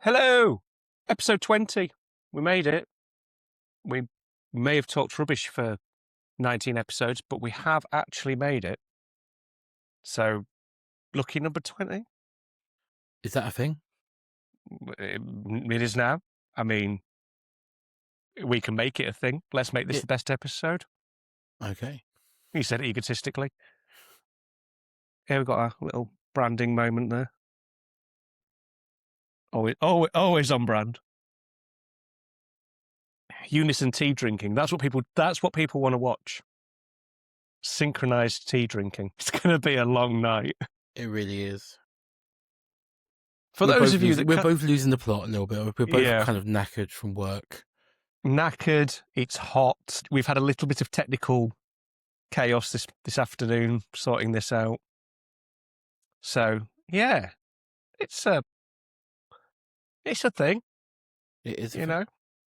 Hello! Episode 20. We made it. We may have talked rubbish for 19 episodes, but we have actually made it. So, lucky number 20. Is that a thing? It is now. I mean, we can make it a thing. Let's make this the best episode. Okay. You said it egotistically. Here we've got our little branding moment there. Always on brand. Unison tea drinking. That's what people want to watch. Synchronized tea drinking. It's going to be a long night. It really is. For those of you that we're both losing the plot a little bit. We're both kind of knackered from work. Knackered. It's hot. We've had a little bit of technical chaos this afternoon sorting this out. So yeah, it's a thing. It is, you know.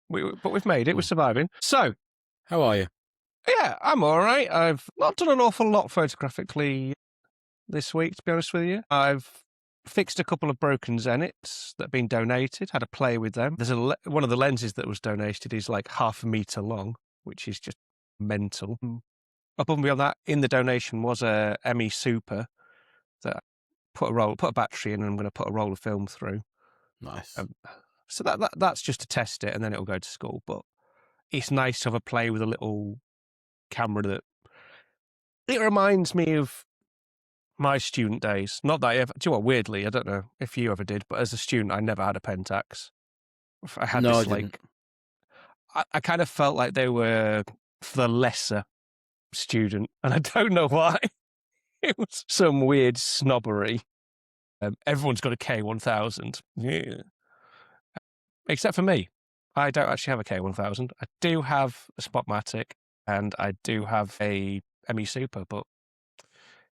But we've made it. We're surviving. So, how are you? Yeah, I'm all right. I've not done an awful lot photographically this week, to be honest with you. I've fixed a couple of broken Zeniths that have been donated, had a play with them. There's one of the lenses that was donated is like 0.5 meter long, which is just mental. Above and beyond that, in the donation was a ME Super that put a battery in, and I'm going to put a roll of film through. Nice. So that's just to test it, and then it'll go to school. But it's nice to have a play with a little camera that it reminds me of my student days. Not that I ever, do you know what, weirdly, I don't know if you ever did, but as a student, I never had a Pentax. I had no, this, I didn't. I kind of felt like they were for the lesser student, and I don't know why. It was some weird snobbery. Everyone's got a K1000. Yeah. Except for me. I don't actually have a K1000. I do have a Spotmatic, and I do have a ME Super, but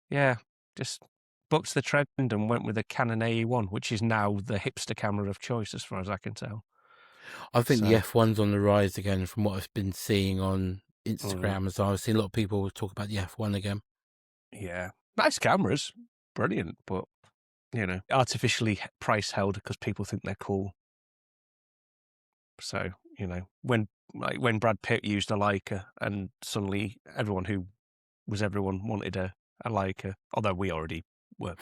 yeah, just bucked the trend and went with a Canon AE1, which is now the hipster camera of choice as far as I can tell. I think the F1's on the rise again from what I've been seeing on Instagram as well. I've seen a lot of people talk about the F1 again. Yeah. Nice cameras. Brilliant, but, artificially price held because people think they're cool. So, when Brad Pitt used a Leica and suddenly everyone wanted a Leica, although we already were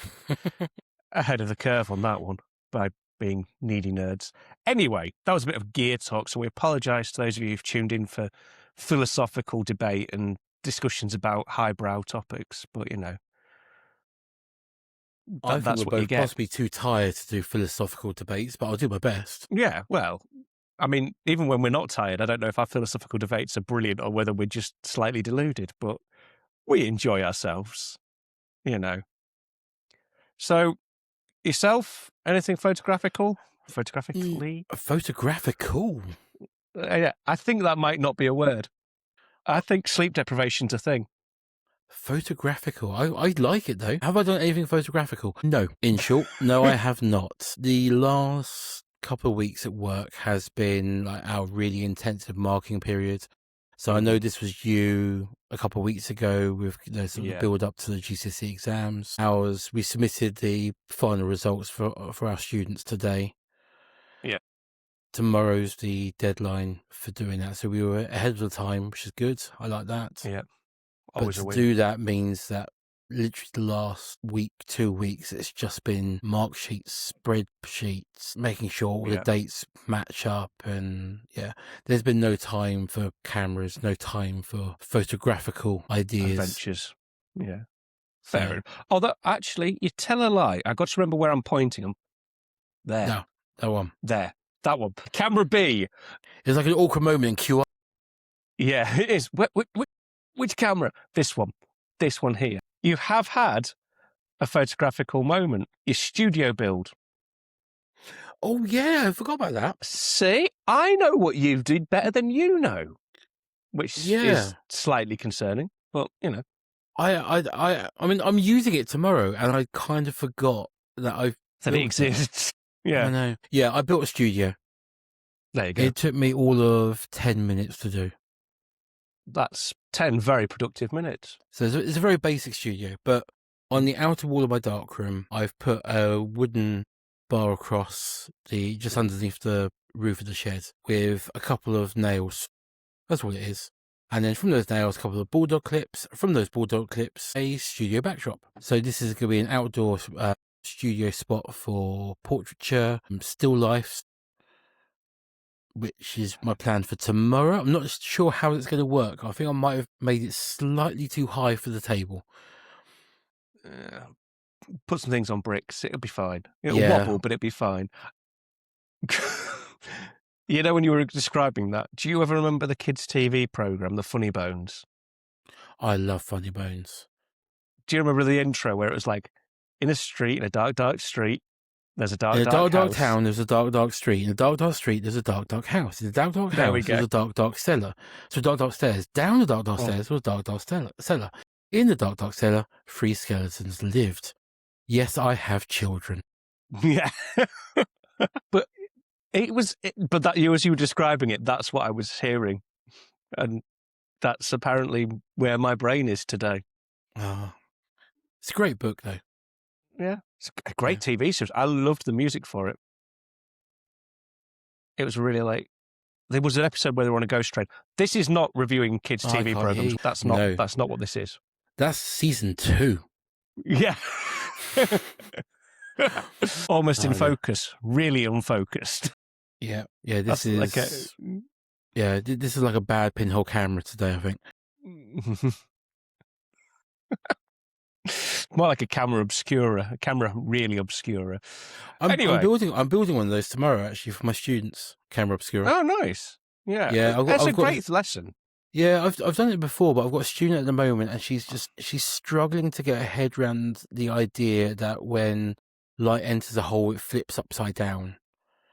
ahead of the curve on that one by being needy nerds. Anyway, that was a bit of gear talk, so we apologise to those of you who've tuned in for philosophical debate and discussions about highbrow topics, but, I that's think what you get. Possibly too tired to do philosophical debates, but I'll do my best. Yeah, well, I mean, even when we're not tired, I don't know if our philosophical debates are brilliant or whether we're just slightly deluded, but we enjoy ourselves, So, yourself, anything photographical? Photographically? Photographical? Yeah, I think that might not be a word. I think sleep deprivation's a thing. Photographical. I like it, though. Have I done anything photographical? No. In short, no, I have not. The last couple of weeks at work has been like our really intensive marking period. So I know this was you a couple of weeks ago with the build up to the GCSE exams. We submitted the final results for our students today. Yeah. Tomorrow's the deadline for doing that. So we were ahead of the time, which is good. I like that. Yeah. But to do that means that literally the last week, 2 weeks, it's just been mark sheets, spreadsheets, making sure all the dates match up. And there's been no time for cameras, no time for photographical ideas. Adventures. Yeah. Fair enough. Although, actually, you tell a lie. I got to remember where I'm pointing them. There. No, that one. There. That one. Camera B. It's like an awkward moment in QR. Yeah, it is. Which camera? This one. This one here. You have had a photographical moment. Your studio build. Oh, yeah. I forgot about that. See? I know what you did better than you know. Which is slightly concerning. But, I mean, I'm using it tomorrow, and I kind of forgot that it exists. Yeah. I know. Yeah, I built a studio. There you go. It took me all of 10 minutes to do. That's 10 very productive minutes. So it's a very basic studio, but on the outer wall of my darkroom, I've put a wooden bar across just underneath the roof of the shed with a couple of nails. That's all it is. And then from those nails, a couple of bulldog clips. From those bulldog clips, a studio backdrop. So this is going to be an outdoor studio spot for portraiture, still lifes, which is my plan for tomorrow. I'm not sure how it's going to work. I think I might have made it slightly too high for the table. Put some things on bricks. It'll be fine. It'll wobble, but it'll be fine. You know, when you were describing that, do you ever remember the kids' TV program, The Funny Bones? I love Funny Bones. Do you remember the intro where it was like, in a street, in a dark, dark street, there's a dark, in a dark, dark dark town, there's a dark, dark street. In a dark, dark street, there's a dark, dark house. In the dark, dark house, there's a dark, dark cellar. So dark, dark stairs. Down the dark, dark stairs was a dark, dark cellar. In the dark, dark cellar, 3 skeletons lived. Yes, I have children. Yeah. But that as you were describing it, that's what I was hearing. And that's apparently where my brain is today. It's a great book, though. Yeah. It's a great TV series. I loved the music for it. It was really like, there was an episode where they were on a ghost train. This is not reviewing kids' TV programs. That's not what this is. That's season 2. Yeah. Almost in focus, really unfocused. Yeah. This is like a bad pinhole camera today, I think. More like a camera obscura, a camera really obscura. Anyway, I'm building one of those tomorrow actually for my students. Camera obscura. Oh, nice. Yeah, That's a great lesson. Yeah, I've done it before, but I've got a student at the moment, and she's struggling to get her head around the idea that when light enters a hole, it flips upside down.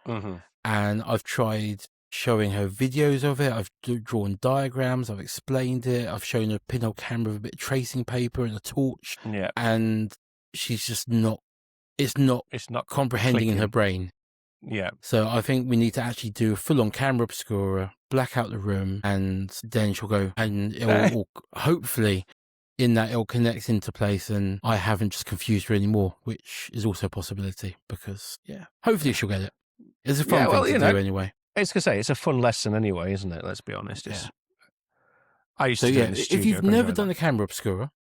Mm-hmm. And I've tried showing her videos of it. I've drawn diagrams. I've explained it. I've shown her a pinhole camera with a bit of tracing paper and a torch. Yeah, and she's just not. It's not comprehending in her brain. Yeah. So I think we need to actually do a full-on camera obscura, black out the room, and then she'll go, and it'll hopefully in that it'll connect into place, and I haven't just confused her anymore, which is also a possibility because hopefully she'll get it. It's a fun thing to do anyway. It's gonna say it's a fun lesson anyway, isn't it? Let's be honest. I used to do it in the studio. If you've never done a camera obscura,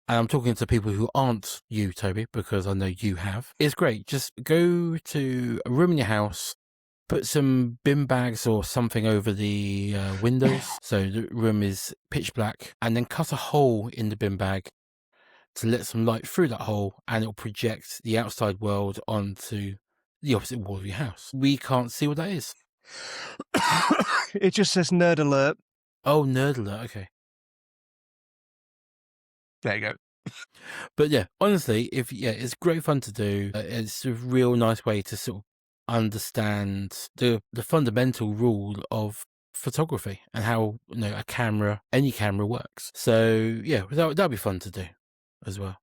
and I'm talking to people who aren't you, Toby, because I know you have, it's great. Just go to a room in your house, put some bin bags or something over the windows so the room is pitch black, and then cut a hole in the bin bag to let some light through that hole, and it'll project the outside world onto the opposite wall of your house. We can't see what that is. It just says nerd alert. Oh, nerd alert. Okay. There you go. But yeah, honestly, it's great fun to do. It's a real nice way to sort of understand the fundamental rule of photography and how any camera works. So yeah, that'll be fun to do as well.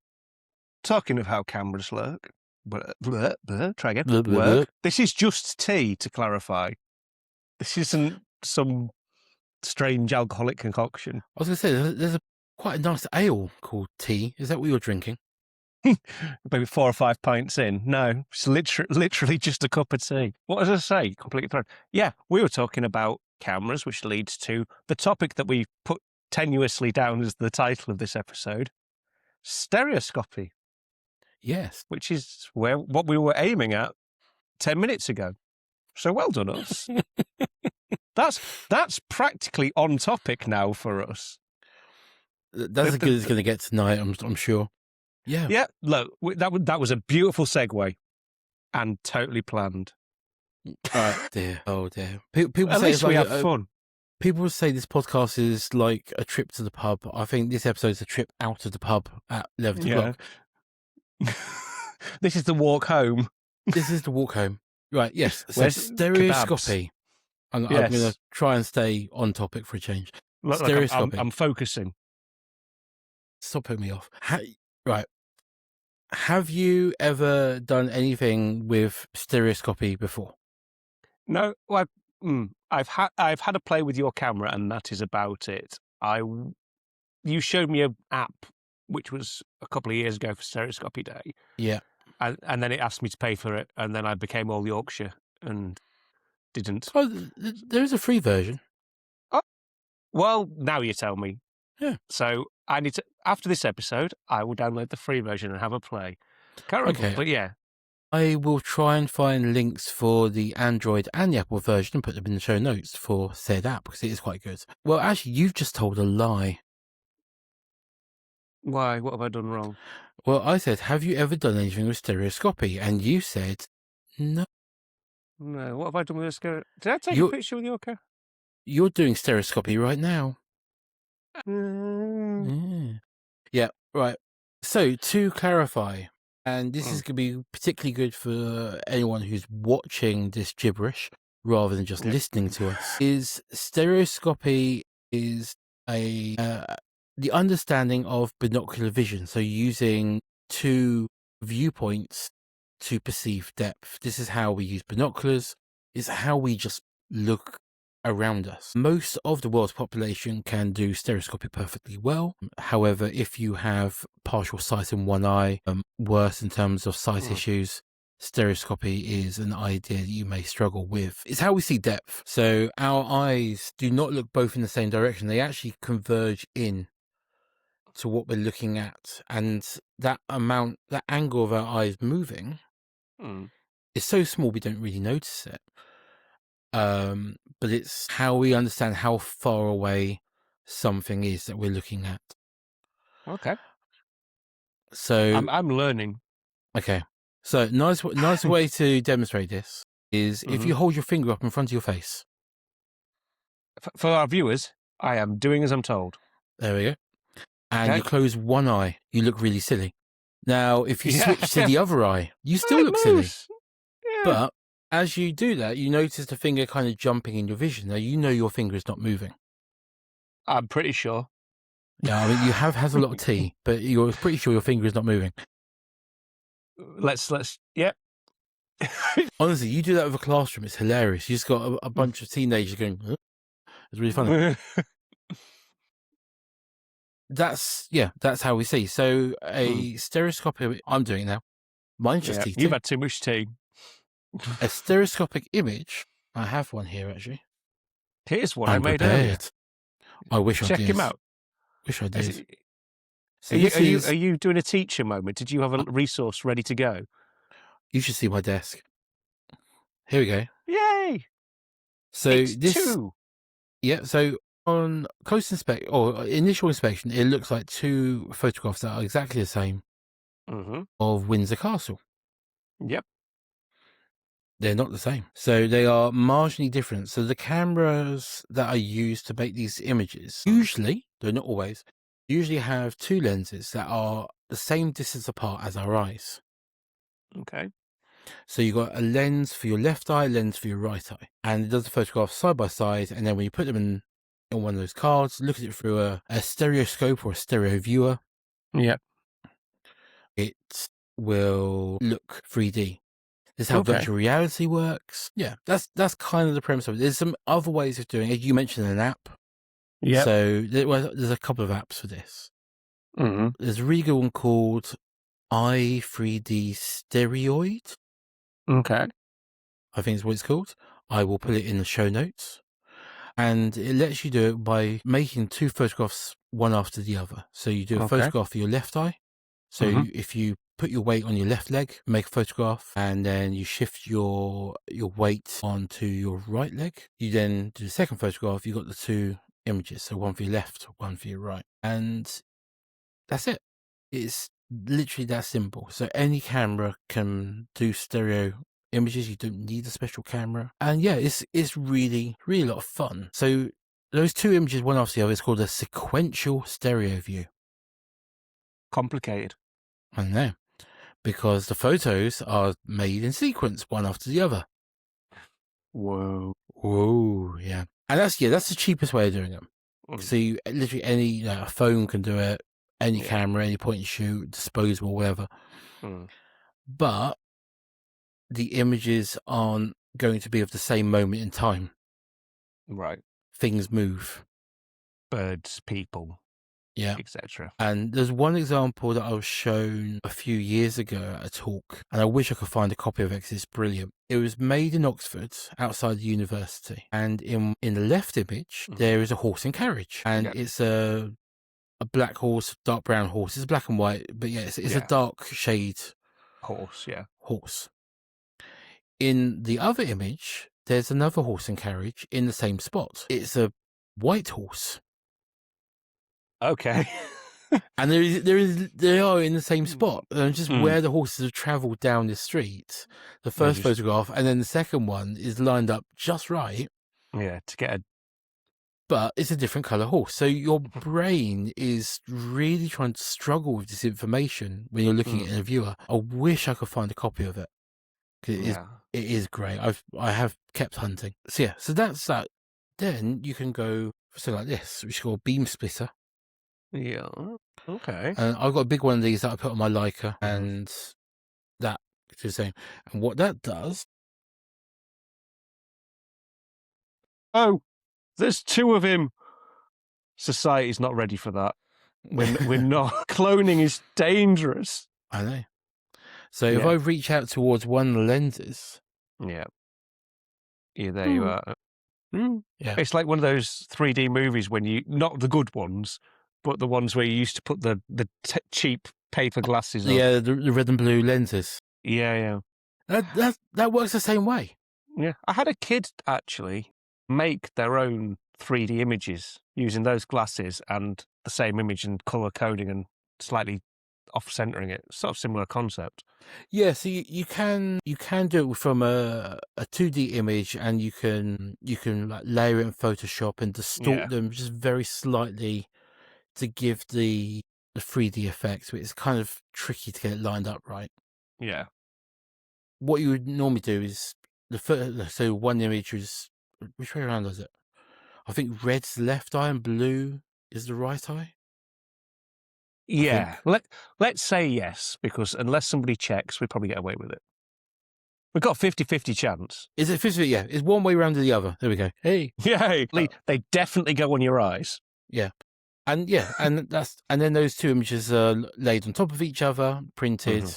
Talking of how cameras work, try again. Work. This is just tea, to clarify. This isn't some strange alcoholic concoction. I was going to say there's quite a nice ale called tea. Is that what you're drinking? Maybe 4 or 5 pints in. No, it's literally just a cup of tea. What does it say? Completely thrown. Yeah, we were talking about cameras, which leads to the topic that we put tenuously down as the title of this episode, stereoscopy. Yes. Which is what we were aiming at 10 minutes ago. So well done, us. That's practically on topic now for us. That's as good as it's going to get tonight, I'm sure. Yeah. Yeah, look, that was a beautiful segue and totally planned. Oh dear. People At say least we have fun. People say this podcast is like a trip to the pub. I think this episode is a trip out of the pub at 11 o'clock. This is the walk home. This is the walk home. Right, yes. So stereoscopy. I'm going to try and stay on topic for a change. Look, Stereoscopy. I'm focusing. Stop putting me off. Right. Have you ever done anything with stereoscopy before? No, I've had a play with your camera, and that is about it. You showed me an app, which was a couple of years ago for Stereoscopy Day. Yeah. and then it asked me to pay for it, and then I became all Yorkshire and didn't. Oh, there is a free version. Oh, well, now you tell me. Yeah. So I need to, after this episode, I will download the free version and have a play. Can't remember, Okay. but yeah. I will try and find links for the Android and the Apple version and put them in the show notes for said app because it is quite good. Well, actually, you've just told a lie. Why? What have I done wrong? Well, I said, have you ever done anything with stereoscopy? And you said, no. No, what have I done with this? Did I take a picture with your car? You're doing stereoscopy right now. Yeah, right. So, to clarify, and this is going to be particularly good for anyone who's watching this gibberish rather than just listening to us, is stereoscopy is the understanding of binocular vision. So using two viewpoints to perceive depth. This is how we use binoculars. It's how we just look around us. Most of the world's population can do stereoscopy perfectly well. However, if you have partial sight in one eye, worse in terms of sight issues, stereoscopy is an idea that you may struggle with. It's how we see depth. So our eyes do not look both in the same direction. They actually converge in to what we're looking at. And that angle of our eyes moving is so small we don't really notice it. But it's how we understand how far away something is that we're looking at. Okay. So I'm learning. Okay. So nice way to demonstrate this is if you hold your finger up in front of your face. For our viewers, I am doing as I'm told. There we go. And you close one eye, you look really silly. Now, if you switch to the other eye, you still look silly. Yeah. But as you do that, you notice the finger kind of jumping in your vision. Now, you know your finger is not moving. I'm pretty sure. Yeah, I mean, you has a lot of tea, but you're pretty sure your finger is not moving. Let's, yeah. Honestly, you do that with a classroom, it's hilarious. You just got a bunch of teenagers going, huh? It's really funny. That's how we see. So a stereoscopic, I'm doing it now. Mine's just tea. You've had too much tea. A stereoscopic image. I have one here actually. Here's one I made earlier. I wish I did. Check him out. Wish I did. So are you doing a teacher moment? Did you have a resource ready to go? You should see my desk. Here we go. Yay! So it's this. Two. Yeah. So on close inspection or initial inspection, it looks like two photographs that are exactly the same of Windsor Castle. Yep. They're not the same. So they are marginally different. So the cameras that are used to make these images, usually, though not always, usually have two lenses that are the same distance apart as our eyes. Okay. So you've got a lens for your left eye, lens for your right eye. And it does the photograph side by side. And then when you put them in one of those cards, look at it through a stereoscope or a stereo viewer. Yep. It will look 3D. This is how virtual reality works. Yeah, that's kind of the premise of it. There's some other ways of doing it. You mentioned an app. Yeah. So there's a couple of apps for this. There's a really good one called i3D Stereoid. Okay. I think is what it's called. I will put it in the show notes. And it lets you do it by making two photographs, one after the other. So you do a photograph of your left eye. So if you put your weight on your left leg, make a photograph, and then you shift your weight onto your right leg. You then do the second photograph. You've got the two images. So one for your left, one for your right. And that's it. It's literally that simple. So any camera can do stereo images. You don't need a special camera. And yeah, it's really, really a lot of fun. So those two images, one after the other, is called a sequential stereo view. Complicated. I know. Because the photos are made in sequence, one after the other. Whoa. Yeah. And that's the cheapest way of doing them. So literally any a phone can do it, any camera, any point and shoot, disposable, whatever. But the images aren't going to be of the same moment in time. Right. Things move. Birds, people. Yeah. etc. And there's one example that I was shown a few years ago at a talk, and I wish I could find a copy of it because it's brilliant. It was made in Oxford, outside the university, and in the left image, there is a horse and carriage, and it's a black horse, dark brown horse. It's black and white, but yeah, it's a dark shade horse. In the other image, there's another horse and carriage in the same spot. It's a white horse. Okay. And they are in the same spot. Just where the horses have travelled down the street. The first photograph, and then the second one is lined up just right. Yeah, to get a. But it's a different colour horse. So your brain is really trying to struggle with this information when you're looking at it in a viewer. I wish I could find a copy of it. It is great. I have kept hunting. So that's that. Then you can go for something like this, which is called beam splitter. Yeah. Okay. And I've got a big one of these that I put on my Leica, and that is the same. And what that does. Oh, there's two of him. Society's not ready for that. We're not. Cloning is dangerous. I know. So if I reach out towards one of the lenses. Yeah, there you are. Yeah. It's like one of those 3D movies when you, not the good ones, but the ones where you used to put the cheap paper glasses on. Yeah, the red and blue lenses. Yeah. That works the same way. Yeah. I had a kid actually make their own 3D images using those glasses and the same image and color coding and slightly off-centering it. Sort of similar concept. Yeah, so you can do it from a 2D image, and you can like layer it in Photoshop and distort them just very slightly to give the 3D effect. But it's kind of tricky to get it lined up right. Yeah. What you would normally do is so one image is, which way around is it? I think red's the left eye and blue is the right eye. Yeah, let's say yes, because unless somebody checks, we probably get away with it. We've got 50-50 chance. Is it 50? Yeah, it's one way around to the other. There we go. Hey. Yeah, they definitely go on your eyes. Yeah. And then those two images are laid on top of each other, printed,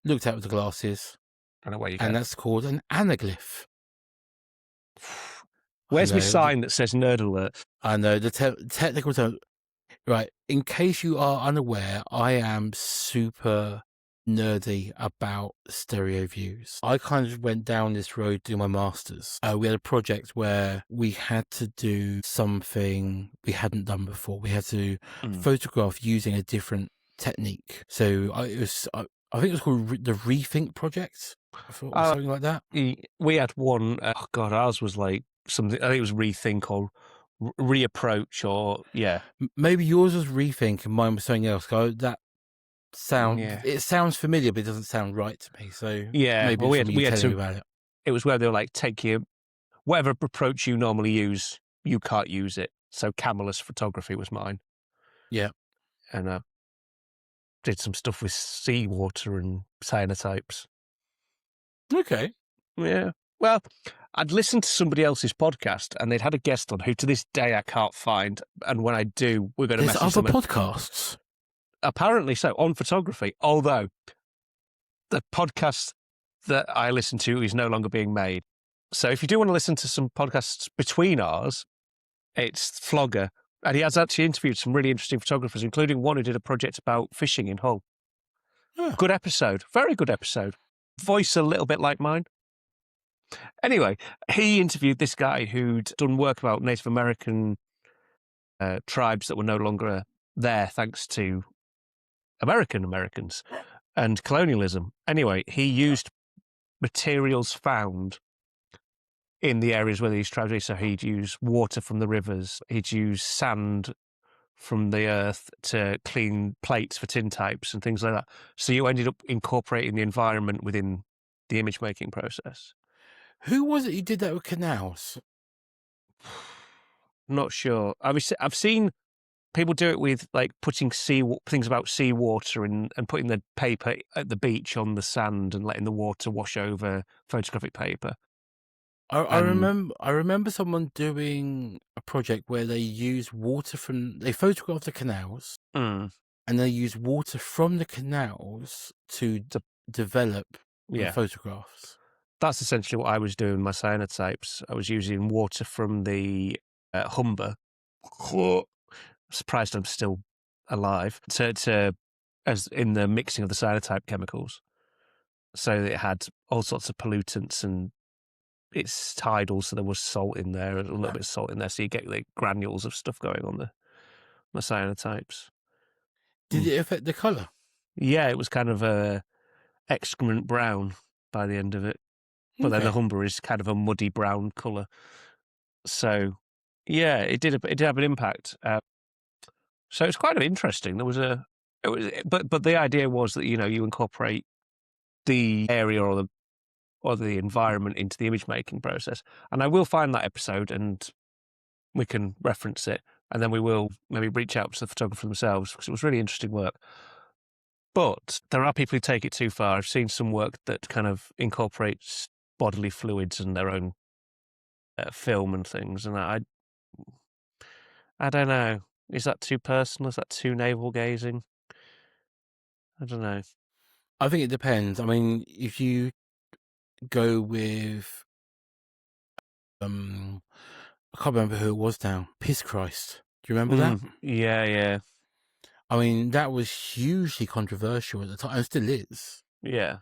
looked at with the glasses. And away you go. And that's called an anaglyph. Where's my sign that says nerd alert? I know, the technical term. Right, in case you are unaware, I am super nerdy about stereo views. I kind of went down this road doing my masters. We had a project where we had to do something we hadn't done before. We had to photograph using a different technique. So I think it was called the Rethink Project, something like that. We had one. Oh God, ours was like something. I think it was Rethink or Reapproach, or Maybe yours was Rethink and mine was something else. That it sounds familiar, but it doesn't sound right to me. So maybe we had to about it. It was where they were like, take your whatever approach you normally use, you can't use it. So cameraless photography was mine. Yeah, and did some stuff with seawater and cyanotypes. Okay. Yeah. Well, I'd listened to somebody else's podcast and they'd had a guest on who to this day I can't find. And when I do, we're going to message them. There's other podcasts? Apparently so, on photography. Although the podcast that I listen to is no longer being made. So if you do want to listen to some podcasts between ours, it's Flogger. And he has actually interviewed some really interesting photographers, including one who did a project about fishing in Hull. Oh. Good episode. Very good episode. Voice a little bit like mine. Anyway, he interviewed this guy who'd done work about Native American tribes that were no longer there thanks to Americans and colonialism. Anyway, he used materials found in the areas where these tribes were. So he'd use water from the rivers. He'd use sand from the earth to clean plates for tintypes and things like that. So you ended up incorporating the environment within the image-making process. Who was it who did that with canals? Not sure. I've seen people do it with like putting things about seawater and putting the paper at the beach on the sand and letting the water wash over photographic paper. And I remember someone doing a project where they used water they photographed the canals mm, and they used water from the canals to to, develop the yeah, photographs. that's essentially what I was doing with my cyanotypes. I was using water from the Humber. Surprised I'm still alive. To as in the mixing of the cyanotype chemicals, so that it had all sorts of pollutants and it's tidal, so there was salt in there, a little bit of salt in there, so you get like granules of stuff going on the cyanotypes. Did it affect the color? Yeah, it was kind of a excrement brown by the end of it, but then the Okay. Humber is kind of a muddy brown color. So yeah, it did have an impact. So it's kind of interesting. But the idea was that you incorporate the area or the environment into the image making process. And I will find that episode and we can reference it, and then we will maybe reach out to the photographer themselves because it was really interesting work. But there are people who take it too far. I've seen some work that kind of incorporates bodily fluids and their own film and things, and I don't know. Is that too personal? Is that too navel gazing? I don't know. I think it depends. I mean, if you go with I can't remember who it was now. Piss Christ. Do you remember that? Yeah, yeah, I mean, that was hugely controversial at the time, and still is. yeah.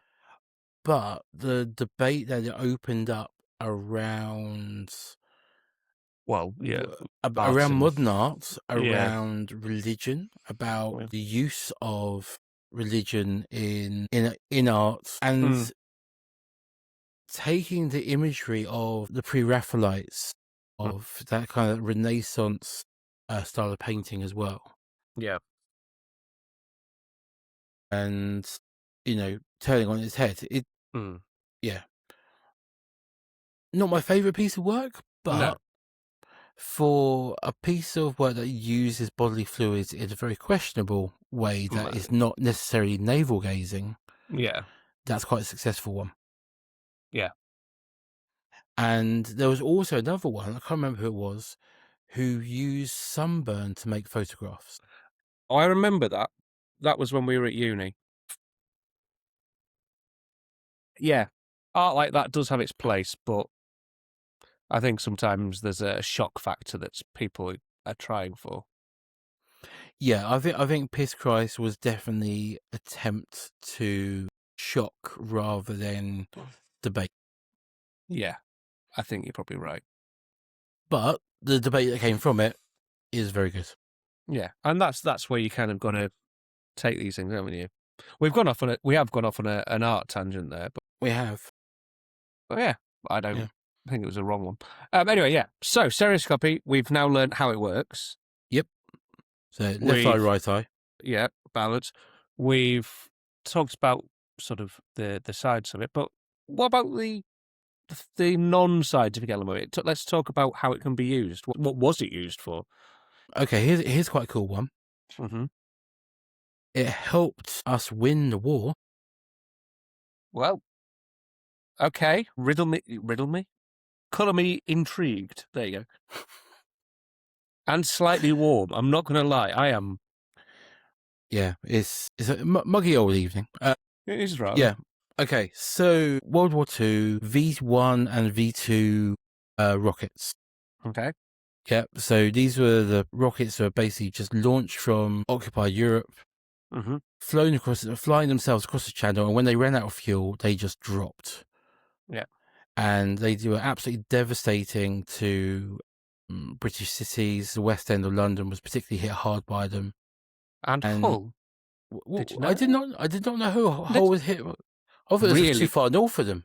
But the debate that it opened up around Well, yeah, art around and modern art, yeah, around religion, about yeah. the use of religion in art, and taking the imagery of the pre-Raphaelites, of that kind of Renaissance style of painting as well, Yeah. and turning on its head. Mm. Yeah, not my favorite piece of work, No. but for a piece of work that uses bodily fluids in a very questionable way that is not necessarily navel gazing, Yeah. that's quite a successful one. Yeah. And there was also another one, I can't remember who it was, who used sunburn to make photographs. I remember that. That was when we were at uni. Yeah. Art like that does have its place, but I think sometimes there's a shock factor that people are trying for. Yeah, I think Piss Christ was definitely attempt to shock rather than debate. Yeah. I think you're probably right. But the debate that came from it is very good. Yeah. And that's where you kind of got to take these things, haven't you? We have gone off on an art tangent there, We have. but yeah, I don't Yeah. think it was a wrong one. Anyway, yeah. So stereoscopy, we've now learned how it works. Yep. So left eye, right eye. Yeah, balance. We've talked about sort of the sides of it, but what about the non-scientific element of it? Let's talk about how it can be used. What was it used for? Okay, here's quite a cool one. Mm-hmm. It helped us win the war. Well, okay. Riddle me. Colour me intrigued. There you go. And slightly warm. I'm not going to lie. I am. Yeah, it's a muggy old evening. It is rather. Yeah. Okay, so World War II, V1 and V2 rockets. Okay. Yeah, so these were the rockets that were basically just launched from occupied Europe, Mm-hmm. flying themselves across the channel, and when they ran out of fuel, they just dropped. Yeah. And they were absolutely devastating to British cities. The West End of London was particularly hit hard by them. And Hull. Did you know? I did not know who Hull was hit. I thought it was Really? too far north for them.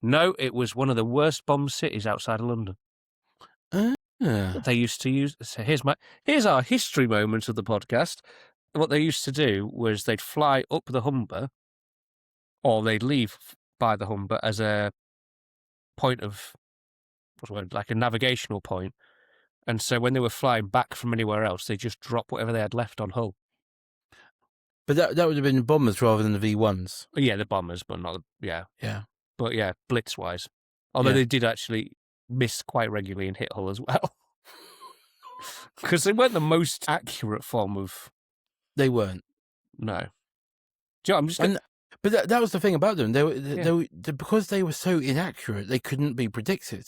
No, it was one of the worst bombed cities outside of London. They used to use. So here's our history moment of the podcast. What they used to do was they'd fly up the Humber, or they'd leave by the Humber as a point of like a navigational point. And so when they were flying back from anywhere else, they just drop whatever they had left on Hull. But that would have been bombers rather than the V1s. Yeah, the bombers, but not yeah. Yeah. But yeah, blitz wise. Although they did actually, missed quite regularly and hit Hull as well. Because they weren't the most accurate form of... They weren't. No. Do you know, I'm just... But that was the thing about them. Because they were so inaccurate, they couldn't be predicted.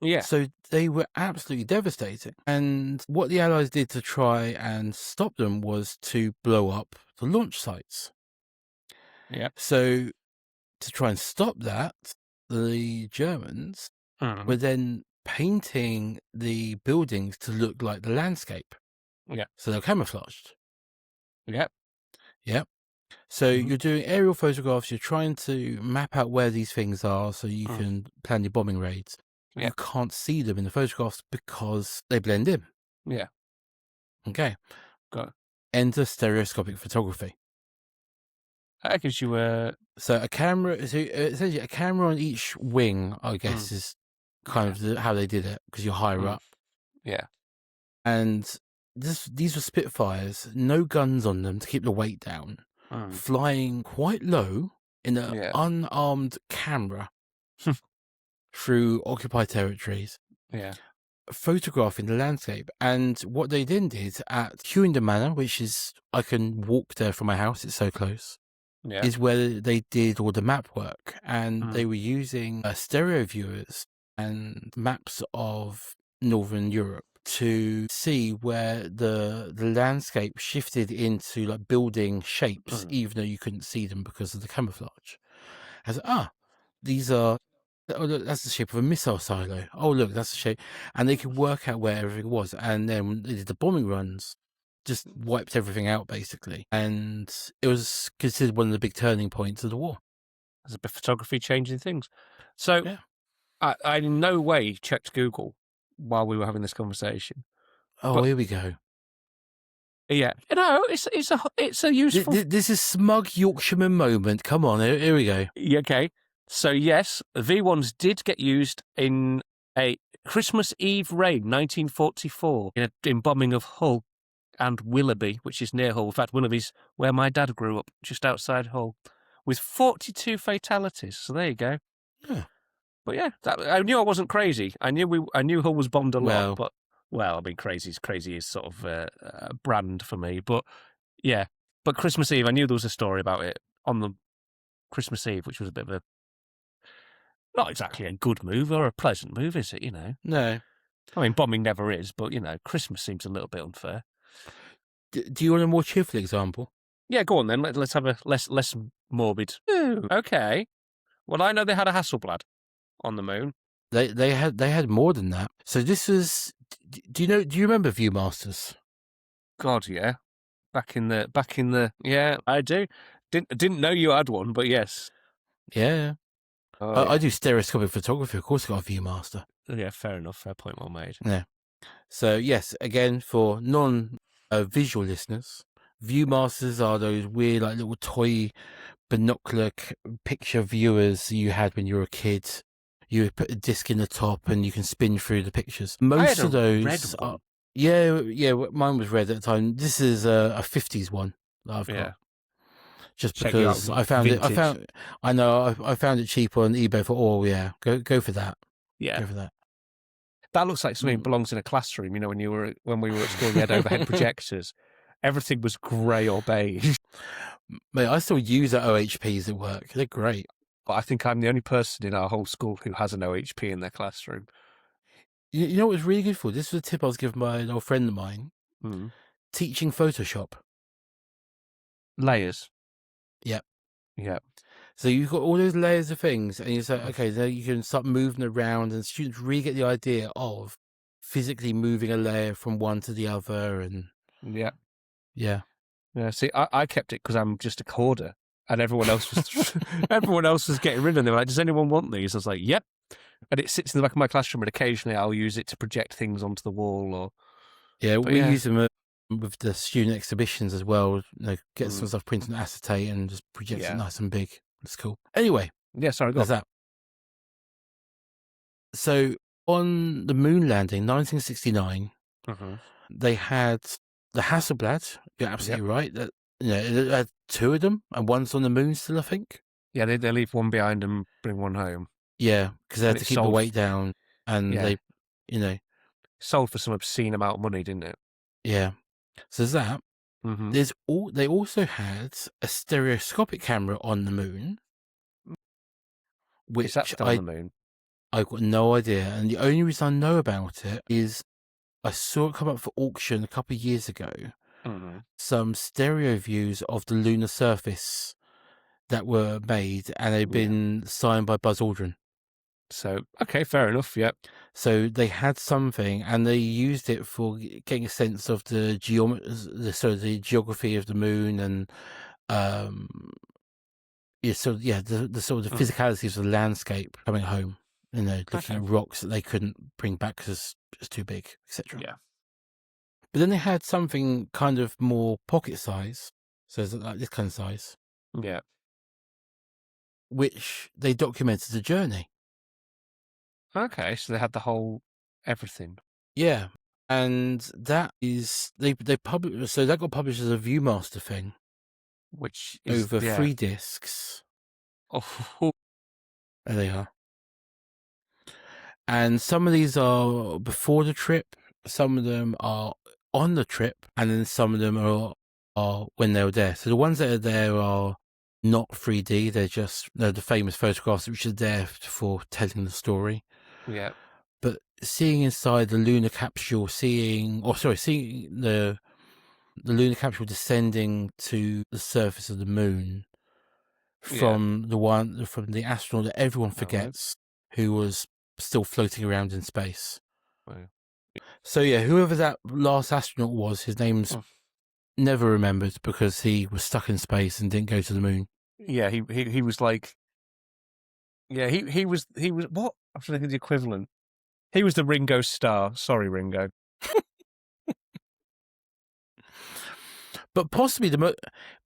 Yeah. So they were absolutely devastating. And what the Allies did to try and stop them was to blow up the launch sites. Yeah. So to try and stop that, the Germans were then painting the buildings to look like the landscape. Yeah. So they're camouflaged. Yeah. Yeah. So you're doing aerial photographs, you're trying to map out where these things are so you can plan your bombing raids. Yeah. You can't see them in the photographs because they blend in. Yeah. Okay. Got it. Enter stereoscopic photography. That gives you a... So essentially a camera on each wing, I guess, is kind of how they did it because you're higher up. Yeah. And these were Spitfires, no guns on them to keep the weight down, flying quite low in an unarmed camera through occupied territories. Yeah. Photographing the landscape. And what they then did at Huinder Manor, which is, I can walk there from my house, it's so close, is where they did all the map work. And they were using stereo viewers and maps of Northern Europe to see where the landscape shifted into like building shapes, even though you couldn't see them because of the camouflage. As these are... Oh, look, that's the shape of a missile silo. Oh, look, that's the shape. And they could work out where everything was. And then when they did the bombing runs, just wiped everything out, basically. And it was considered one of the big turning points of the war. There's a bit of photography changing things. So I in no way checked Google while we were having this conversation. Oh, here we go. Yeah. It's a useful... This is smug Yorkshireman moment. Come on, here we go. Okay. So, yes, V1s did get used in a Christmas Eve raid, 1944, in bombing of Hull and Willoughby, which is near Hull. In fact, Willoughby's where my dad grew up, just outside Hull, with 42 fatalities. So there you go. Yeah. But yeah, I knew I wasn't crazy. I knew Hull was bombed a lot, but I mean, crazy is sort of a brand for me. But yeah, but Christmas Eve, I knew there was a story about it on the Christmas Eve, which was a bit of a... Not exactly a good move or a pleasant move, is it, you know? No. I mean, bombing never is, but, you know, Christmas seems a little bit unfair. Do you want a more cheerful example? Yeah, go on then. Let's have a less morbid. Ooh, okay. Well, I know they had a Hasselblad on the moon. They had more than that. So this was... Do you remember Viewmasters? God, yeah. Back in the... Yeah, I do. Didn't know you had one, but yes. Yeah. I do stereoscopic photography. Of course, I got a Viewmaster. Yeah, fair enough. Fair point, well made. Yeah. So yes, again for non-visual listeners, Viewmasters are those weird, like little toy binocular picture viewers you had when you were a kid. You would put a disc in the top, and you can spin through the pictures. Most of those, red one. Yeah. Mine was red at the time. This is a 50s one that I've got. Just because I found vintage. I found it cheap on eBay for, go for that. Yeah. Go for that. That looks like something that belongs in a classroom. You know, when we were at school, we had overhead projectors. Everything was grey or beige. Mate, I still use our OHPs at work. They're great. But I think I'm the only person in our whole school who has an OHP in their classroom. You know what was really good for? This was a tip I was given by an old friend of mine. Teaching Photoshop. Layers. Yep. Yeah. So you've got all those layers of things, and you say, okay, then you can start moving around, and students really get the idea of physically moving a layer from one to the other, and yeah. See, I kept it because I'm just a hoarder, and everyone else was getting rid of them. They were like, does anyone want these? I was like, yep. And it sits in the back of my classroom, and occasionally I'll use it to project things onto the wall, or we use them with the student exhibitions as well. Get some stuff printed on acetate and just project it nice and big. It's cool. Anyway. Yeah, sorry, go on. That. So on the moon landing, 1969, they had the Hasselblad. You're absolutely right. That it had two of them, and one's on the moon still, I think. Yeah, they leave one behind and bring one home. Yeah, because they had to keep the weight down. and Yeah. they, Sold for some obscene amount of money, didn't it? yeah. So there's that. Mm-hmm. They also had a stereoscopic camera on the moon, Is that which still on the moon? I've got no idea. And the only reason I know about it is I saw it come up for auction a couple of years ago. Mm-hmm. Some stereo views of the lunar surface that were made, and they'd been signed by Buzz Aldrin. So, okay, fair enough. Yep. So they had something, and they used it for getting a sense of the geography of the moon, and the sort of the physicalities of the landscape coming home. Looking at rocks that they couldn't bring back because it's too big, etc. Yeah. But then they had something kind of more pocket size, so it's like this kind of size, Yeah. which they documented the journey. Okay, so they had the whole everything. Yeah, and that is they published. So that got published as a ViewMaster thing, Which is over 3 discs. Oh, There they are. And some of these are before the trip, some of them are on the trip, and then some of them are when they were there. So the ones that are there are not 3D, they're the famous photographs which are there for telling the story. yeah. But seeing inside the lunar capsule, seeing the lunar capsule descending to the surface of the moon from the astronaut that everyone forgets, who was still floating around in space. Wow. So yeah, whoever that last astronaut was, his name's never remembered because he was stuck in space and didn't go to the moon. Yeah, he was like, yeah, he was what? I'm trying to think of the equivalent. He was the Ringo Starr. Sorry, Ringo. But possibly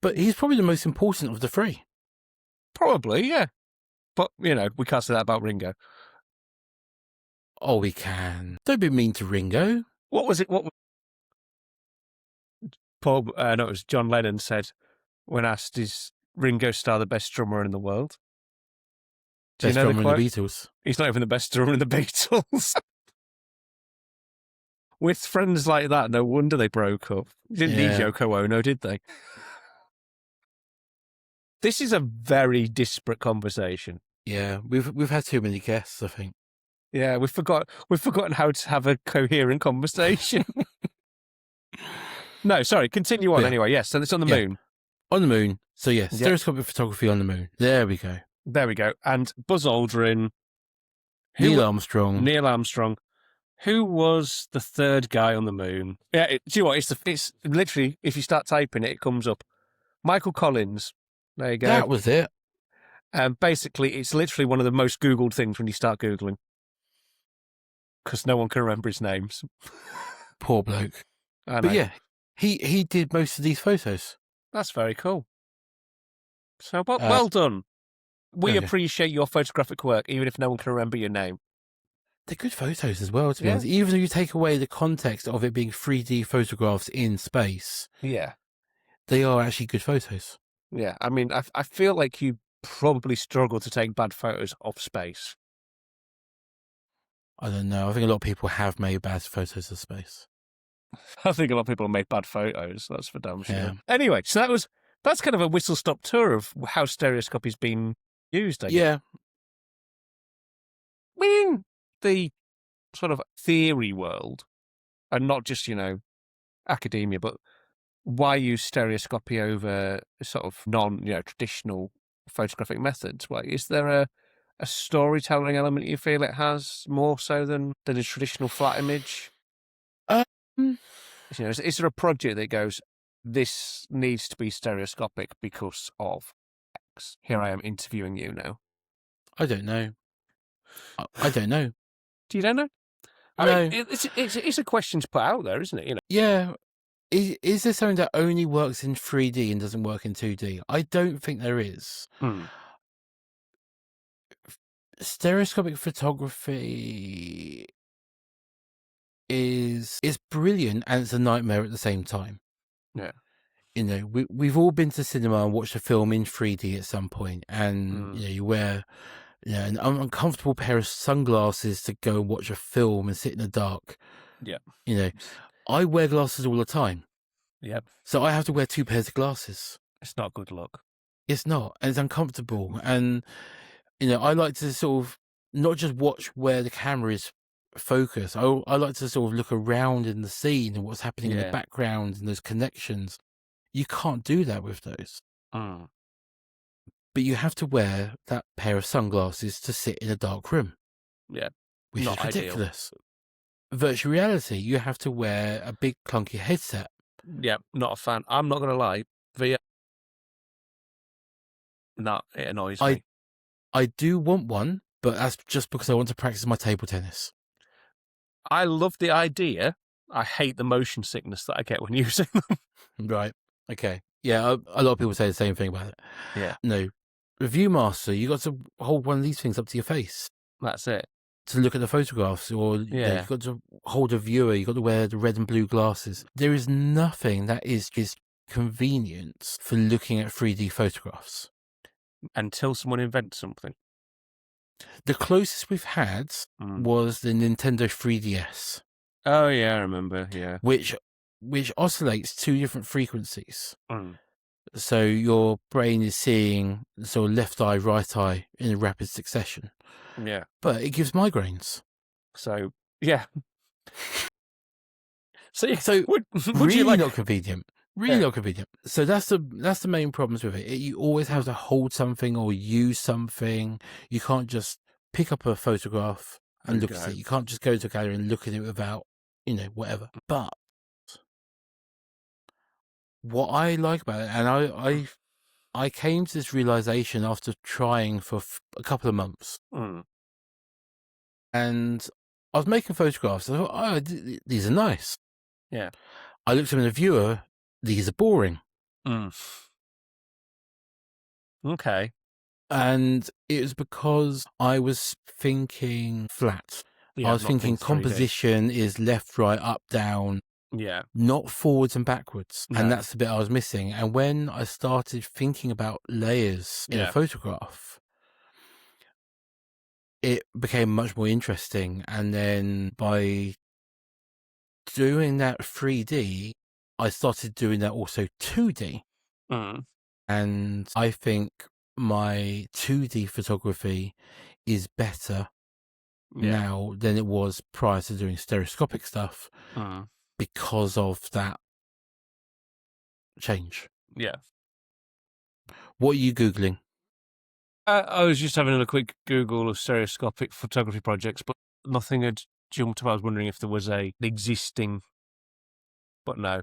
but he's probably the most important of the 3. Probably, yeah. But we can't say that about Ringo. Oh, we can. Don't be mean to Ringo. What was it? What Paul? No, it was John Lennon said when asked, "Is Ringo Starr the best drummer in the world?" Do Best you know drummer in the Beatles. He's not even the best drummer in the Beatles. With friends like that, no wonder they broke up. Didn't need Yoko Ono, did they? This is a very disparate conversation. Yeah, we've had too many guests, I think. Yeah, we've forgotten how to have a coherent conversation. No, sorry, continue on anyway. Yes, so it's on the moon. On the moon. So yeah, stereoscopic photography on the moon. There we go. There we go. And Buzz Aldrin. Neil Armstrong. Who was the third guy on the moon? Yeah, do you know what? It's literally, if you start typing it, it comes up. Michael Collins. There you go. That was it. And basically, it's literally one of the most Googled things when you start Googling. Because no one can remember his names. Poor bloke. I know. But yeah, he did most of these photos. That's very cool. So, well done. We appreciate your photographic work, even if no one can remember your name. They're good photos as well, to be honest. Even though you take away the context of it being 3D photographs in space. Yeah. They are actually good photos. Yeah. I mean, I feel like you probably struggle to take bad photos of space. I don't know. I think a lot of people have made bad photos of space. I think a lot of people have made bad photos. That's for damn sure. Yeah. Anyway, so that's kind of a whistle-stop tour of how stereoscopy's been used, I guess. Yeah. I mean, the sort of theory world, and not just, academia, but why use stereoscopy over sort of traditional photographic methods? Well, is there a storytelling element you feel it has more so than a traditional flat image? Is there a project that goes, this needs to be stereoscopic because of X? Here I am interviewing you now. I don't know. I don't know. Do you don't know? No. It's a question to put out there, isn't it? Yeah. Is there something that only works in 3D and doesn't work in 2D? I don't think there is. Stereoscopic photography is brilliant, and it's a nightmare at the same time. Yeah. We've all been to cinema and watched a film in 3D at some point, and you wear an uncomfortable pair of sunglasses to go and watch a film and sit in the dark. Yeah. I wear glasses all the time. Yep. So I have to wear 2 pairs of glasses. It's not good luck. It's not, and it's uncomfortable. And, I like to sort of not just watch where the camera is focused. I like to sort of look around in the scene and what's happening in the background and those connections. You can't do that with those. Mm. But you have to wear that pair of sunglasses to sit in a dark room. Yeah. Which Not is ideal. ridiculous. Virtual reality, you have to wear a big clunky headset. Yeah, not a fan. I'm not going to lie. VR, no, it annoys me. I do want one, but that's just because I want to practice my table tennis. I love the idea. I hate the motion sickness that I get when using them. Right. Okay. Yeah, a lot of people say the same thing about it. Yeah. No. Viewmaster, you got to hold one of these things up to your face That's it. to look at the photographs, or you've got to hold a viewer, you've got to wear the red and blue glasses. There is nothing that is just convenience for looking at 3D photographs. Until someone invents something. The closest we've had was the Nintendo 3DS. Oh, yeah, I remember, yeah. Which oscillates 2 different frequencies. Mm. So your brain is seeing sort of left eye, right eye in a rapid succession. Yeah. But it gives migraines. So, yeah. So would really you like... not convenient. Really not convenient. So that's the main problems with it. You always have to hold something or use something. You can't just pick up a photograph and look at it. You can't just go to a gallery and look at it without, whatever. But what I like about it, and I came to this realization after trying for a couple of months. And I was making photographs. I thought, these are nice. Yeah. I looked at them in the viewer. These are boring. Okay. And it was because I was thinking flat. I was thinking composition is left, right, up, down. Yeah. Not forwards and backwards. No. And that's the bit I was missing. And when I started thinking about layers in a photograph, it became much more interesting. And then by doing that 3D, I started doing that also 2D. And I think my 2D photography is better now than it was prior to doing stereoscopic stuff because of that change. Yeah. What are you Googling? I was just having a quick Google of stereoscopic photography projects, but nothing had jumped up. I was wondering if there was an existing, but no.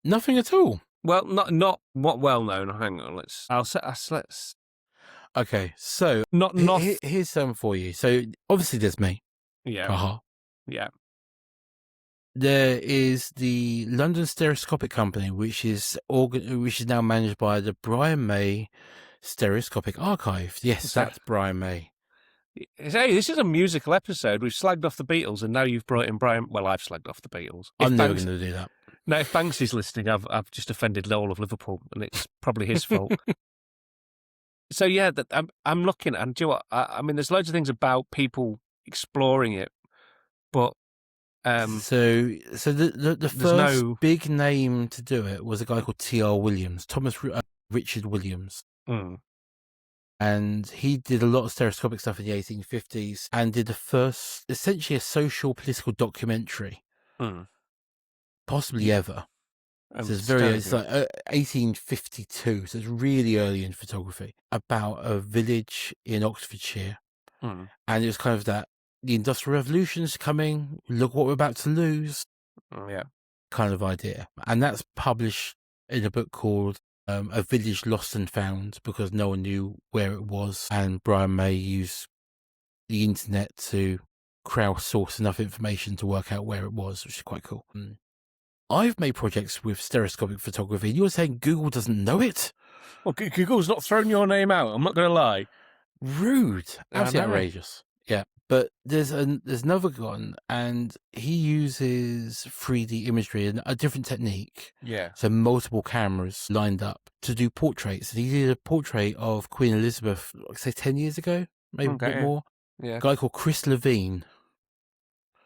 Nothing at all. Well, not what well known. Hang on, let's. Okay, so here's some for you. So obviously there's me. Yeah. Yeah. There is the London Stereoscopic Company, which is now managed by the Brian May Stereoscopic Archive. Yes, that's Brian May. Hey, this is a musical episode. We've slagged off the Beatles, and now you've brought in Brian. Well, I've slagged off the Beatles. I'm never going to do that. Now, if Banks is listening, I've just offended all of Liverpool, and it's probably his fault. So yeah, I'm looking, and do you know what? I mean, there's loads of things about people exploring it, but so the first big name to do it was a guy called T.R. Williams, Richard Williams. And he did a lot of stereoscopic stuff in the 1850s and did the first, essentially a social political documentary, possibly ever. So it's like 1852, so it's really early in photography, about a village in Oxfordshire. And it was kind of that, the Industrial Revolution's coming, look what we're about to lose, kind of idea. And that's published in a book called A Village Lost and Found, because no one knew where it was. And Brian May used the internet to crowdsource enough information to work out where it was, which is quite cool. I've made projects with stereoscopic photography. You're saying Google doesn't know it? Well, Google's not thrown your name out. I'm not going to lie. Rude. Absolutely outrageous. Yeah. But there's another one, and he uses 3D imagery and a different technique. Yeah. So multiple cameras lined up to do portraits. And he did a portrait of Queen Elizabeth, say 10 years ago. maybe a Okay, bit more. yeah. A guy called Chris Levine.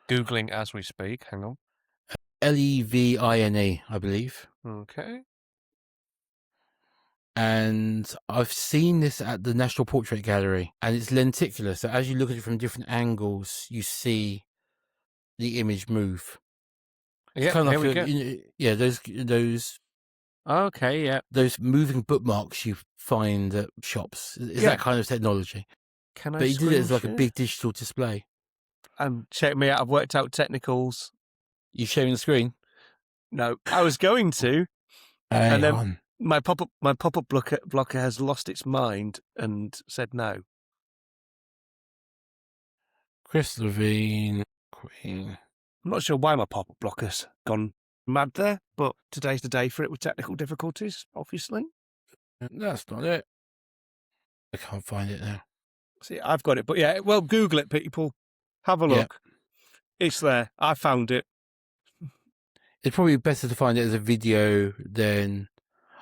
Googling as we speak. Hang on. Levine, I believe. Okay. And I've seen this at the National Portrait Gallery, and it's lenticular. So as you look at it from different angles, you see the image move. It's Yeah, kind of here we like go. those Okay, yeah. those moving bookmarks you find at shops. Is Yeah. that kind of technology? Can I But he did it as like a screen big digital display. check me out. I've worked out technicals. You sharing the screen? No, I was going to, Hang and then on. my pop-up blocker has lost its mind and said no. Chris Levine, Queen. I'm not sure why my pop-up blocker's gone mad there, but today's the day for it with technical difficulties, obviously. That's not it. I can't find it now. See, I've got it, but yeah, well, Google it, people. Have a look. It's there. I found it. It's probably better to find it as a video than...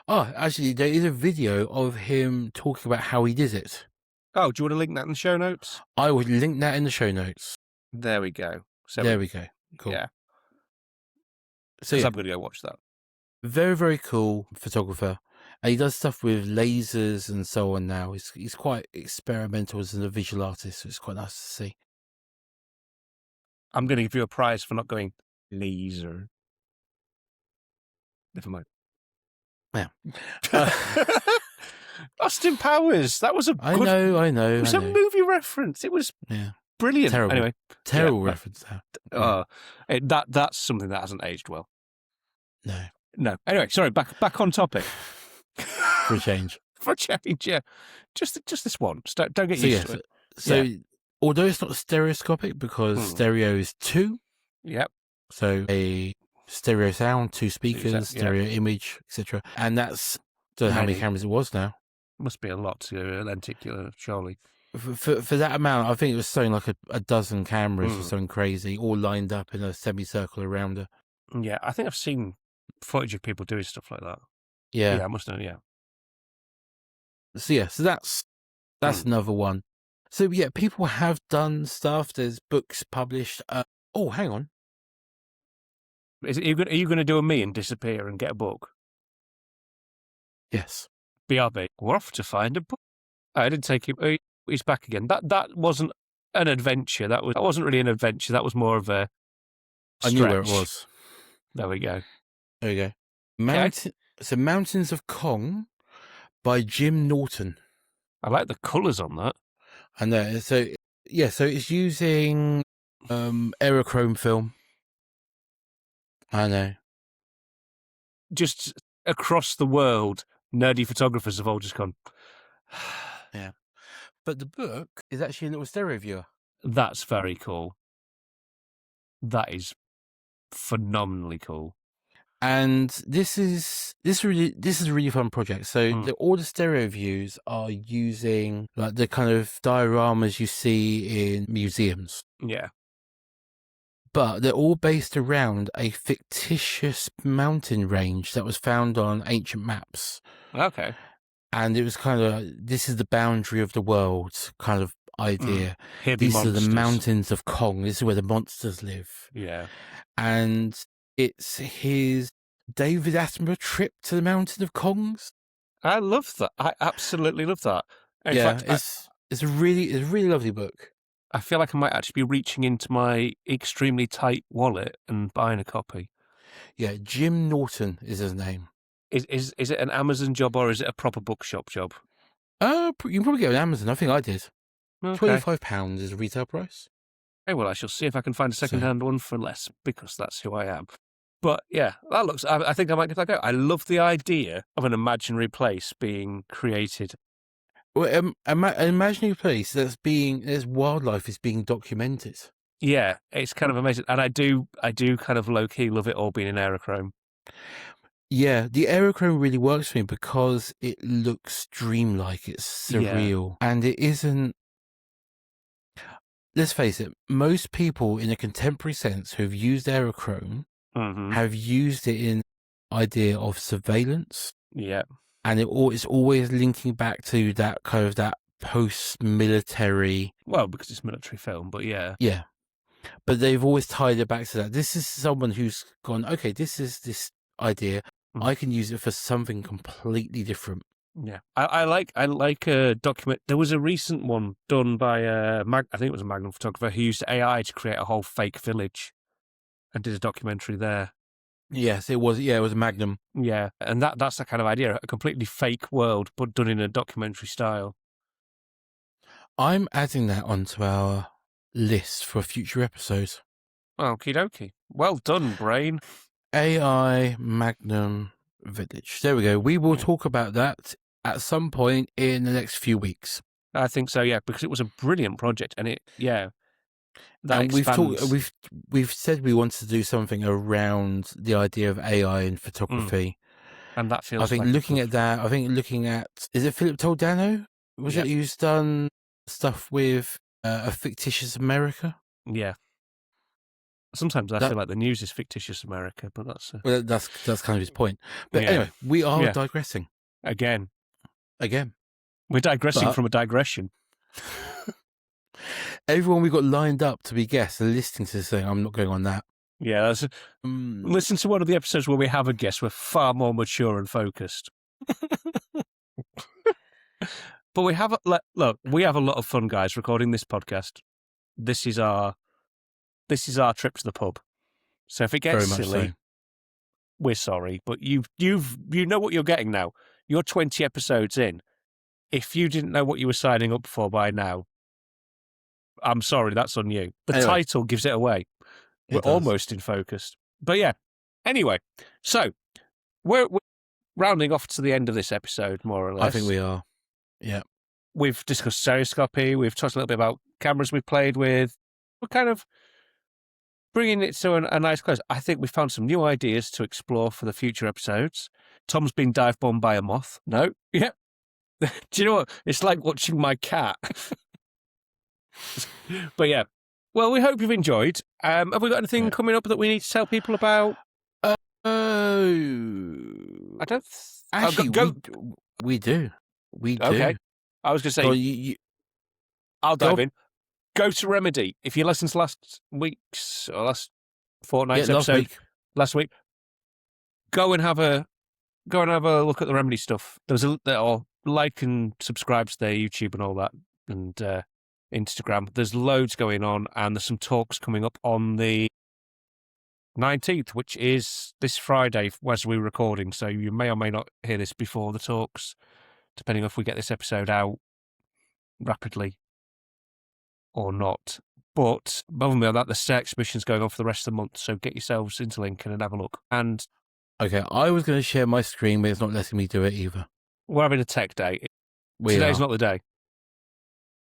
Oh, actually, there is a video of him talking about how he did it. Oh, do you want to link that in the show notes? I would link that in the show notes. There we go. So there we go. Cool. Yeah. So I'm going to go watch that. Very, very cool photographer. And he does stuff with lasers and so on now. He's quite experimental as a visual artist, so it's quite nice to see. I'm going to give you a prize for not going laser. Never mind. Yeah. Austin Powers. That was a I good... know. It was a movie reference. It was brilliant. Terrible. Anyway. Terrible reference there. That's something that hasn't aged well. No. Anyway, sorry, back on topic. For a change. For a change, yeah. Just this one. Don't get used to it. So although it's not stereoscopic because stereo is 2. Yep. So a stereo sound, 2 speakers, stereo image, etc. And that's don't know how many cameras it was now. Must be a lot to lenticular, surely. For that amount, I think it was something like a dozen cameras or something crazy, all lined up in a semicircle around her. Yeah, I think I've seen footage of people doing stuff like that. Yeah. Yeah, I must know, yeah. So that's another one. So yeah, people have done stuff. There's books published. Oh, hang on. Are you going to do a me and disappear and get a book? Yes. BRB. We're off to find a book. I didn't take him. He's back again. That wasn't an adventure. That wasn't really an adventure. That was more of a stretch. I knew where it was. There we go. There you go. So Mountains of Kong by Jim Norton. I like the colours on that. I know. So it's using aerochrome film. I know. Just across the world, nerdy photographers have all just gone. Yeah. But the book is actually a little stereo viewer. That's very cool. That is phenomenally cool. And this is a really fun project. So all the stereo views are using like the kind of dioramas you see in museums. Yeah. But they're all based around a fictitious mountain range that was found on ancient maps. Okay. And it was kind of, this is the boundary of the world kind of idea. These are the mountains of Kong. This is where the monsters live. Yeah. And it's his David Attenborough trip to the Mountain of Kongs. I love that. I absolutely love that. In fact, it's a really lovely book. I feel like I might actually be reaching into my extremely tight wallet and buying a copy. Yeah, Jim Norton is his name. Is it an Amazon job or is it a proper bookshop job? You can probably get it on Amazon. I think I did. Okay. £25 is the retail price. Okay, well, I shall see if I can find a second-hand one for less, because that's who I am. But yeah, that looks... I think I might give that a go. I love the idea of an imaginary place being created. Well, an imaginary place there's wildlife is being documented. Yeah, it's kind of amazing. And I do kind of low-key love it all being in aerochrome. Yeah, the aerochrome really works for me because it looks dreamlike. It's surreal. Yeah. And it isn't... Let's face it, most people in a contemporary sense who've used aerochrome have used it in the idea of surveillance. Yeah. And it's always linking back to that kind of that post-military. Well, because it's a military film, but yeah. Yeah. But they've always tied it back to that. This is someone who's gone, okay, this is this idea. I can use it for something completely different. Yeah, I like a document. There was a recent one done by I think it was a Magnum photographer who used AI to create a whole fake village, and did a documentary there. Yes, it was. Yeah, it was a Magnum. Yeah, and that's the kind of idea, a completely fake world, but done in a documentary style. I'm adding that onto our list for future episodes. Okie dokie. Well done, brain. AI Magnum Village. There we go. We will talk about that at some point in the next few weeks. I think so, yeah, because it was a brilliant project, and that and expands. we've said we want to do something around the idea of AI in photography. And that feels. I think looking at is it Philip Toledano? Was it who's done stuff with a fictitious America? Yeah. Sometimes I feel like the news is fictitious America, but that's well, that's kind of his point. But anyway, we are digressing again. We're digressing from a digression. Everyone we got lined up to be guests are listening to this thing. I'm not going on that. Yeah, listen to one of the episodes where we have a guest. We're far more mature and focused. But we have we have a lot of fun, guys, recording this podcast. This is our trip to the pub. So if it gets silly, we're sorry, but you know what you're getting now. You're 20 episodes in. If you didn't know what you were signing up for by now, I'm sorry, that's on you. The title gives it away. We're almost in focus. But yeah, anyway, so we're rounding off to the end of this episode, more or less. I think we are. Yeah. We've discussed stereoscopy. We've talked a little bit about cameras we've played with. We're kind of bringing it to a nice close. I think we found some new ideas to explore for the future episodes. Tom's been dive bombed by a moth. No? Yeah. Do you know what? It's like watching my cat. But yeah. Well, we hope you've enjoyed. Have we got anything coming up that we need to tell people about? I don't... Actually, we do. We do. Okay. I was going to say... I'll dive in. Go to Remedy. If you listened to last fortnight's episode, last week, go and have a look at the Remedy stuff. Or like and subscribe to their YouTube and all that, and Instagram. There's loads going on, and there's some talks coming up on the 19th, which is this Friday as we're recording. So you may or may not hear this before the talks, depending if we get this episode out rapidly or not. But other than that, the Stay exhibition's going on for the rest of the month, so get yourselves into Lincoln and have a look. And okay, I was going to share my screen, but it's not letting me do it either. We're having a tech day. Today's not the day.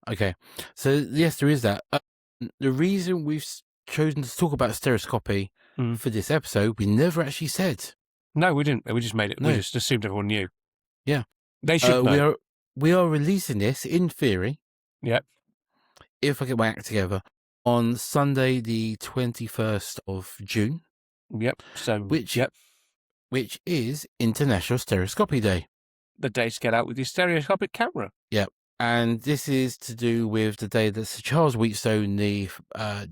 Okay, so yes, there is that. The reason we've chosen to talk about stereoscopy for this episode, we never actually said. No, we didn't. We just made it. No. We just assumed everyone knew. Yeah, they should know. We are releasing this in theory. Yep. If I get my act together, on Sunday, the 21st of June. Yep. So which is International Stereoscopy Day. The day to get out with your stereoscopic camera. Yep. And this is to do with the day that Sir Charles Wheatstone, the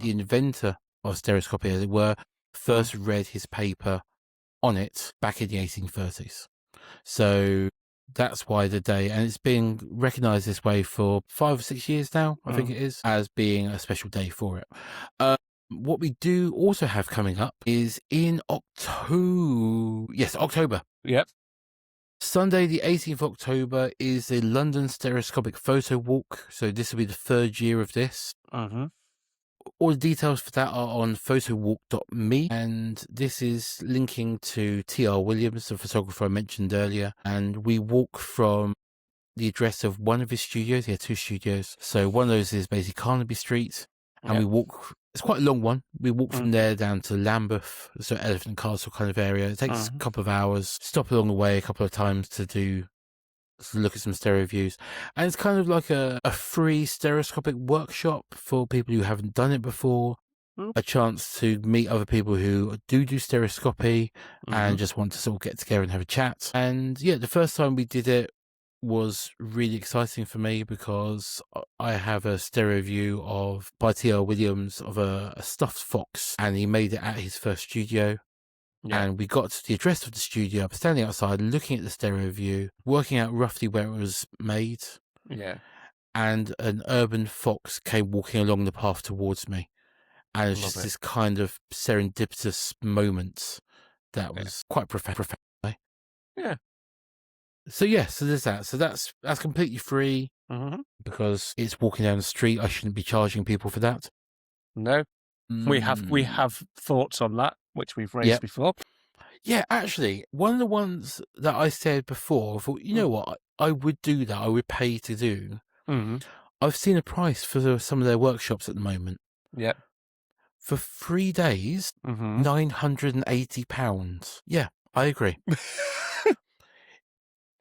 inventor of stereoscopy, as it were, first read his paper on it back in the 1830s. So that's why the day, and it's been recognised this way for 5 or 6 years now, I think it is, as being a special day for it. What we do also have coming up is in October. Yes, October. Yep. Sunday, the 18th of October, is the London Stereoscopic Photo Walk. So this will be the 3rd year of this. All the details for that are on photowalk.me. And this is linking to T.R. Williams, the photographer I mentioned earlier. And we walk from the address of one of his studios. He had 2 studios. So one of those is basically Carnaby Street. And we walk, it's quite a long one. We walk from there down to Lambeth, so Elephant Castle kind of area. It takes a couple of hours. Stop along the way a couple of times to look at some stereo views. And it's kind of like a free stereoscopic workshop for people who haven't done it before. A chance to meet other people who do stereoscopy and just want to sort of get together and have a chat. And yeah, the first time we did it, was really exciting for me because I have a stereo view by T.L. Williams of a stuffed fox, and he made it at his first studio. Yeah. And we got to the address of the studio. I'm standing outside looking at the stereo view, working out roughly where it was made. Yeah. And an urban fox came walking along the path towards me. And it's just this kind of serendipitous moment that was quite profound. Yeah. So there's that. So that's completely free because it's walking down the street. I shouldn't be charging people for that. No, we have thoughts on that, which we've raised before. Yeah, actually, one of the ones that I said before, I thought, you know what, I would do that. I would pay to do. I've seen a price for some of their workshops at the moment. Yeah. For 3 days, £980. Yeah, I agree.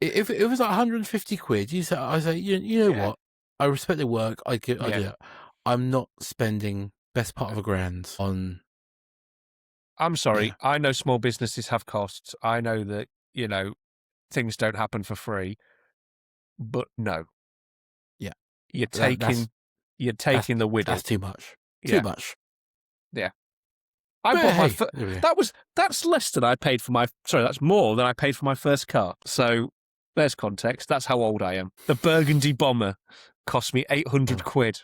If it was like 150 quid, I say, you know what? I respect the work. I do it. I'm not spending best part of £1,000 on. I'm sorry. I know small businesses have costs. I know that, things don't happen for free, but no. Yeah. You're taking the widow. That's too much. Too much. Yeah. That's less than I paid for that's more than I paid for my first car. So there's context. That's how old I am. The Burgundy Bomber cost me 800 quid.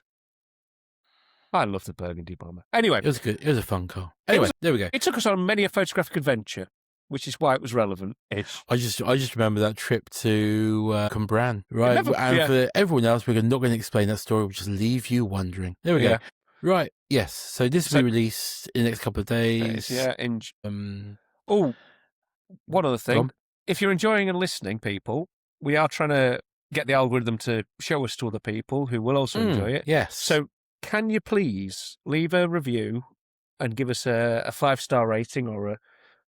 I love the Burgundy Bomber. Anyway. It was good. It was a fun car. Anyway, there we go. It took us on many a photographic adventure, which is why it was relevant-ish. I just remember that trip to Cambran, right? For everyone else, we're not going to explain that story. We'll just leave you wondering. There we go. Right. Yes. So this will be released in the next couple of days. Yeah. One other thing. If you're enjoying and listening, people, we are trying to get the algorithm to show us to other people who will also enjoy it. Yes. So can you please leave a review and give us a 5-star rating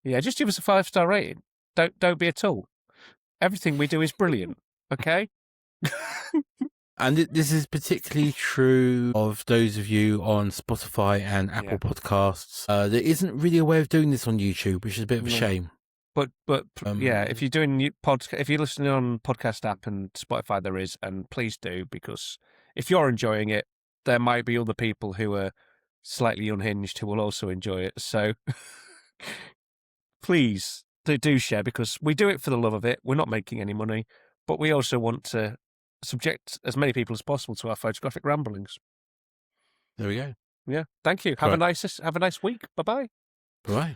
just give us a 5-star rating. Don't be a tool. Everything we do is brilliant. Okay. And this is particularly true of those of you on Spotify and Apple Podcasts. There isn't really a way of doing this on YouTube, which is a bit of a shame. But if you're doing if you're listening on podcast app and Spotify, there is, and please do, because if you're enjoying it, there might be other people who are slightly unhinged who will also enjoy it. So please do share, because we do it for the love of it. We're not making any money, but we also want to subject as many people as possible to our photographic ramblings. There we go. Yeah. Thank you. Have a nice week. Bye-bye. Bye.